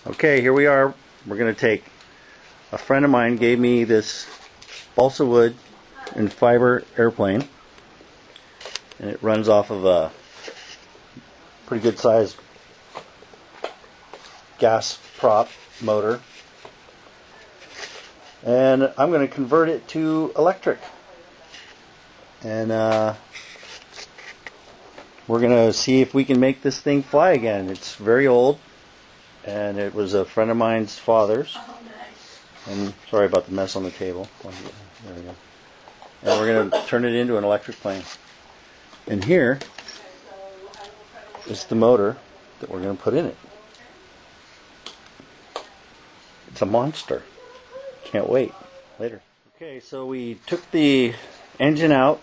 Okay, here we are. We're going to take, a friend of mine gave me this balsa wood and fiber airplane, and it runs off of a pretty good sized gas prop motor, and I'm going to convert it to electric, and we're going to see if we can make this thing fly again. It's very old, and it was a friend of mine's father's. And sorry about the mess on the table. There we go. And we're going to turn it into an electric plane. And here is the motor that we're going to put in it. It's a monster. Can't wait. Later. Okay, so we took the engine out.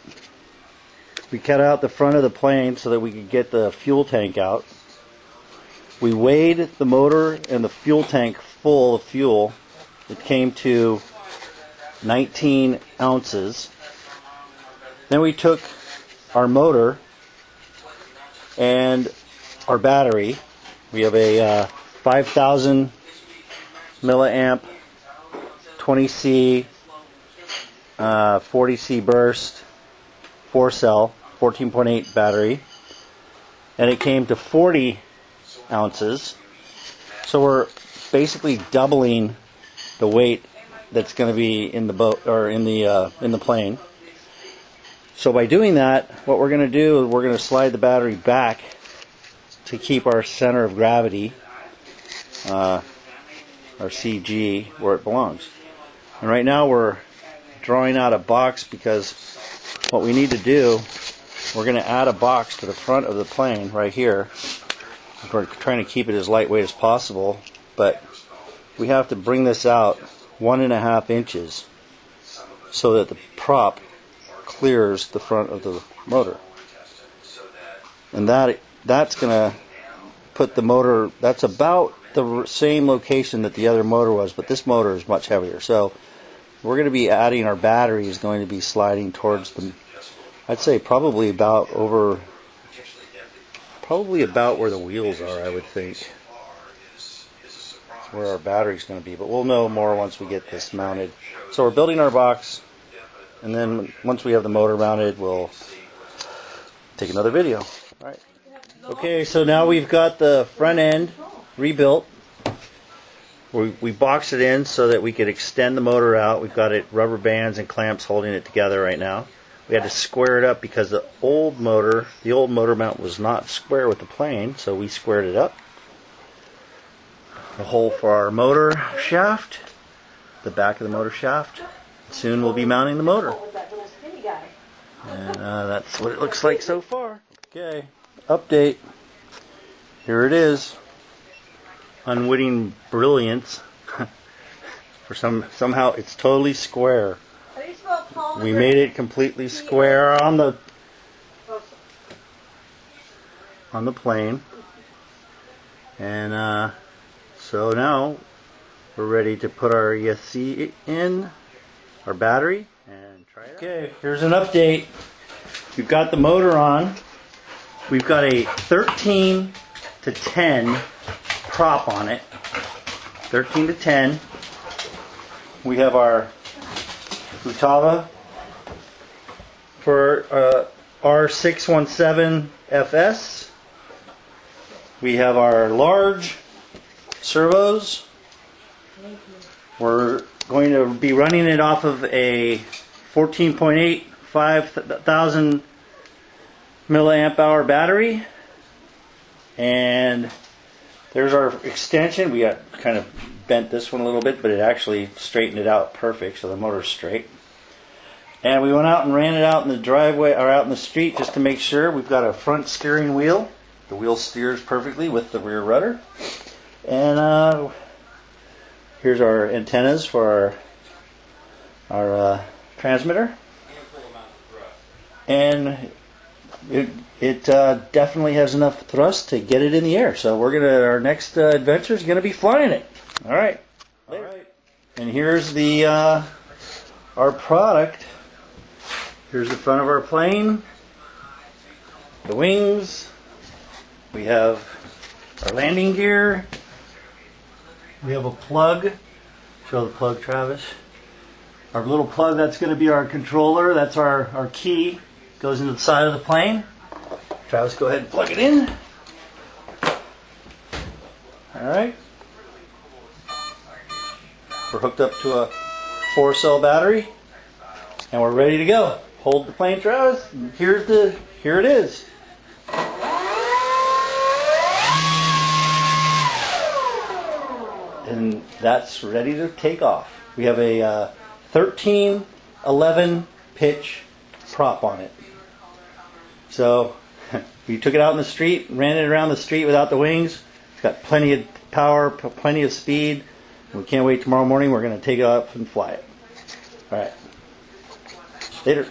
We cut out the front of the plane so that we could get the fuel tank out. We weighed the motor and the fuel tank full of fuel. It came to 19 ounces. Then we took our motor and our battery. We have a 5,000 milliamp 20C 40C burst 4-cell 14.8 battery, and it came to 40 ounces. So we're basically doubling the weight that's going to be in the boat or in the plane. So by doing that, what we're going to do is we're going to slide the battery back to keep our center of gravity, our CG, where it belongs. And right now we're drawing out a box because what we need to do, we're going to add a box to the front of the plane right here. We're trying to keep it as lightweight as possible, but we have to bring this out 1.5 inches so that the prop clears the front of the motor. And that's going to put the motor, that's about the same location that the other motor was, but this motor is much heavier. So we're going to be adding, our battery is going to be sliding towards the, I'd say probably about where the wheels are, I would think. Where our battery's going to be, but we'll know more once we get this mounted. So we're building our box, and then once we have the motor mounted, we'll take another video. All right. Okay, so now we've got the front end rebuilt. We boxed it in so that we could extend the motor out. We've got it rubber bands and clamps holding it together right now. We had to square it up because the old motor mount was not square with the plane, so we squared it up. The hole for our motor shaft, the back of the motor shaft. Soon we'll be mounting the motor. And that's what it looks like so far. Okay, update. Here it is. Unwitting brilliance. Somehow it's totally square. We made it completely square on the plane. And so now we're ready to put our ESC in, our battery, and try it out. Okay, here's an update. We've got the motor on. We've got a 13 to 10 prop on it. 13 to 10. We have our Futaba for R617FS. We have our large servos. We're going to be running it off of a 14.8 5,000 milliamp hour battery, and there's our extension. We got kind of bent this one a little bit, but it actually straightened it out perfect, so the motor's straight. And we went out and ran it out in the driveway or out in the street just to make sure. We've got a front steering wheel. The wheel steers perfectly with the rear rudder. And here's our antennas for our transmitter. And it definitely has enough thrust to get it in the air. So our next adventure is gonna be flying it. All right. And here's our product. Here's the front of our plane. The wings. We have our landing gear. We have a plug. Show the plug, Travis. Our little plug, that's going to be our controller. That's our key. Goes into the side of the plane. Travis, go ahead and plug it in. Alright. We're hooked up to a 4-cell battery. And we're ready to go. Hold the plane, Travis. Here it is. And that's ready to take off. We have a 13-11 pitch prop on it. So we took it out in the street, ran it around the street without the wings. It's got plenty of power, plenty of speed. We can't wait tomorrow morning. We're going to take it up and fly it. All right. Later.